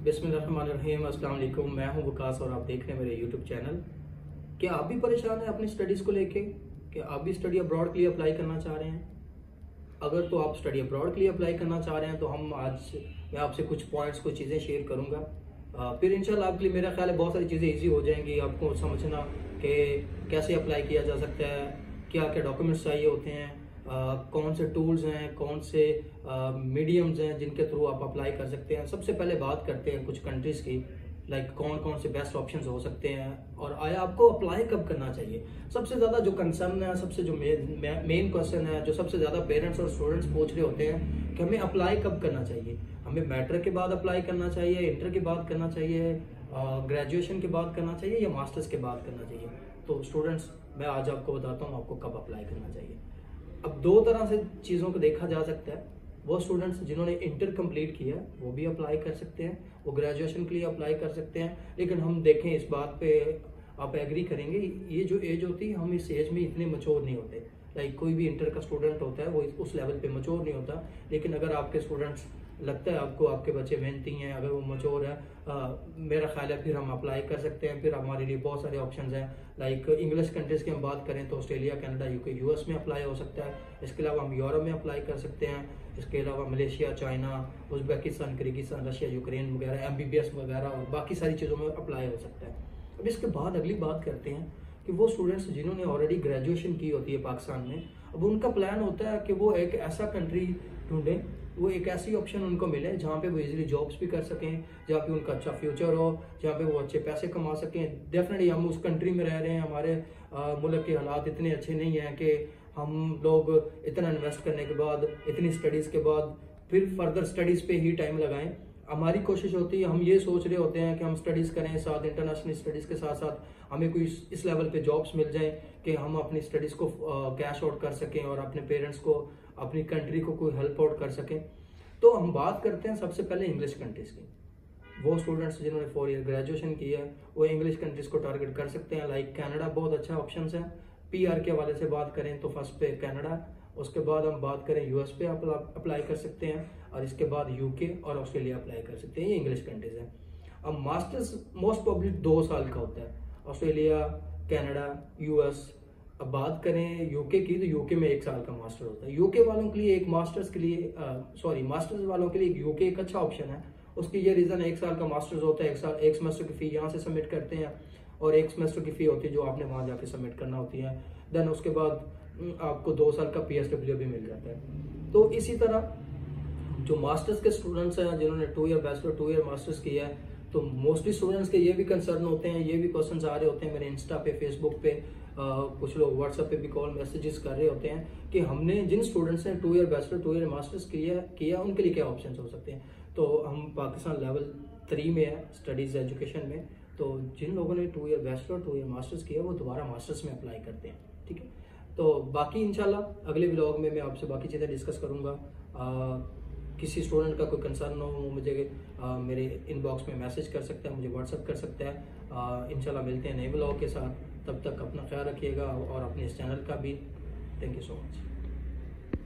बिस्मिल्लाहिर्रहमानिर्रहीम। अस्सलाम वालेकुम। मैं हूं वकास और आप देख रहे हैं मेरे यूट्यूब चैनल। क्या आप भी परेशान हैं अपनी स्टडीज़ को लेके कि आप भी स्टडी अब्रॉड के लिए अप्लाई करना चाह रहे हैं? अगर तो आप स्टडी अब्रॉड के लिए अप्लाई करना चाह रहे हैं तो मैं आपसे कुछ पॉइंट्स, कुछ चीज़ें शेयर करूँगा। फिर इंशाल्लाह आपके लिए मेरा ख्याल है बहुत सारी चीज़ें ईजी हो जाएंगी आपको समझना कि कैसे अप्लाई किया जा सकता है, क्या क्या डॉक्यूमेंट्स चाहिए होते हैं, कौन से टूल्स हैं, कौन से मीडियम्स हैं जिनके थ्रू आप अप्लाई कर सकते हैं। सबसे पहले बात करते हैं कुछ कंट्रीज़ की, लाइक कौन कौन से बेस्ट ऑप्शंस हो सकते हैं और आया आपको अप्लाई कब करना चाहिए। सबसे ज़्यादा जो कंसर्न है, सबसे जो मेन क्वेश्चन है, जो सबसे ज़्यादा पेरेंट्स और स्टूडेंट्स पूछ रहे होते हैं कि हमें अप्लाई कब करना चाहिए। हमें मैट्रिक के बाद अप्लाई करना चाहिए, इंटर के बाद करना चाहिए, ग्रेजुएशन के बाद करना चाहिए या मास्टर्स के बाद करना चाहिए। तो स्टूडेंट्स, मैं आज आपको बताता हूँ आपको कब अप्लाई करना चाहिए। अब दो तरह से चीज़ों को देखा जा सकता है। वो स्टूडेंट्स जिन्होंने इंटर कंप्लीट किया वो भी अप्लाई कर सकते हैं, वो ग्रेजुएशन के लिए अप्लाई कर सकते हैं। लेकिन हम देखें इस बात पे आप एग्री करेंगे, ये जो एज होती है हम इस एज में इतने मच्योर नहीं होते। लाइक कोई भी इंटर का स्टूडेंट होता है वो उस लेवल पे मच्योर नहीं होता। लेकिन अगर आपके स्टूडेंट्स लगता है आपको आपके बच्चे मेहनती हैं, अगर वो मच्योर है, मेरा ख्याल है फिर हम अप्लाई कर सकते हैं। फिर हमारे लिए बहुत सारे ऑप्शंस हैं। लाइक इंग्लिश कंट्रीज़ की हम बात करें तो ऑस्ट्रेलिया, कनाडा, यूके, यूएस में अप्लाई हो सकता है। इसके अलावा हम यूरोप में अप्लाई कर सकते हैं। इसके अलावा Malaysia, China, Uzbekistan, Kyrgyzstan, Russia, Ukraine वगैरह, एमबीबीएस वगैरह और बाकी सारी चीज़ों में अप्लाई हो सकता है। अब इसके बाद अगली बात करते हैं कि वो स्टूडेंट्स जिन्होंने ऑलरेडी ग्रेजुएशन की होती है पाकिस्तान में, अब उनका प्लान होता है कि वो एक ऐसा कंट्री ढूंढें, वो एक ऐसी ऑप्शन उनको मिले जहाँ पे वो इजीली जॉब्स भी कर सकें, जहाँ पे उनका अच्छा फ्यूचर हो, जहाँ पे वो अच्छे पैसे कमा सकें। डेफिनेटली हम उस कंट्री में रह रहे हैं, हमारे मुल्क के हालात इतने अच्छे नहीं हैं कि हम लोग इतना इन्वेस्ट करने के बाद, इतनी स्टडीज़ के बाद फिर फर्दर स्टडीज़ पे ही टाइम लगाएं। हमारी कोशिश होती है, हम ये सोच रहे होते हैं कि हम स्टडीज़ करें, साथ इंटरनेशनल स्टडीज़ के साथ साथ हमें कोई इस लेवल पे जॉब्स मिल जाएं कि हम अपनी स्टडीज़ को कैश आउट कर सकें और अपने पेरेंट्स को, अपनी कंट्री को कोई हेल्प आउट कर सकें। तो हम बात करते हैं सबसे पहले इंग्लिश कंट्रीज़ की। वो स्टूडेंट्स जिन्होंने 4 ईयर ग्रेजुएशन किया है वो इंग्लिश कंट्रीज़ को टारगेट कर सकते हैं। लाइक कनाडा बहुत अच्छा ऑप्शन है। पीआर के हवाले से बात करें तो फर्स्ट पे कनाडा, उसके बाद हम बात करें यूएस पे अप्लाई कर सकते हैं और इसके बाद यूके और ऑस्ट्रेलिया अप्लाई कर सकते हैं। ये इंग्लिश कंट्रीज़ हैं। अब मास्टर्स मोस्ट प्रॉब्ली 2 साल का होता है। Australia, Canada, US. अब बात करें यूके की तो यूके में 1 साल का मास्टर होता है। यूके वालों के लिए एक मास्टर्स वालों के लिए यूके एक अच्छा ऑप्शन है। उसकी ये रीज़न है, 1 साल का मास्टर्स होता है, एक सेमेस्टर की फ़ी यहाँ से सबमिट करते हैं और 1 सेमेस्टर की फ़ी होती है जो आपने वहाँ जाके सबमिट करना होती है। देन उसके बाद आपको 2 साल का PSW भी मिल जाता है। तो इसी तरह जो मास्टर्स के स्टूडेंट्स हैं जिन्होंने 2 ईयर बैचलर, 2 ईयर मास्टर्स किया है, तो मोस्टली स्टूडेंट्स के ये भी कंसर्न होते हैं, ये भी क्वेश्चंस आ रहे होते हैं मेरे इंस्टा पे, फेसबुक पे, कुछ लोग व्हाट्सएप पे भी कॉल मैसेजेस कर रहे होते हैं कि हमने जिन स्टूडेंट्स ने 2 ईयर बैचलर, 2 ईयर मास्टर्स किया उनके लिए क्या ऑप्शंस हो सकते हैं। तो हम पाकिस्तान लेवल 3 में है स्टडीज़ एजुकेशन में, तो जिन लोगों ने 2 ईयर बैचलर, 2 ईयर मास्टर्स किया वो दोबारा मास्टर्स में अप्लाई करते हैं। ठीक है, तो बाकी इंशाल्लाह अगले व्लॉग में मैं आपसे बाकी चीज़ें डिस्कस करूँगा। किसी स्टूडेंट का कोई कंसर्न हो वो मुझे मेरे इनबॉक्स में मैसेज कर सकता है, मुझे व्हाट्सअप कर सकता है। इंशाल्लाह मिलते हैं नए व्लॉग के साथ। तब तक अपना ख्याल रखिएगा और अपने इस चैनल का भी। Thank you so much.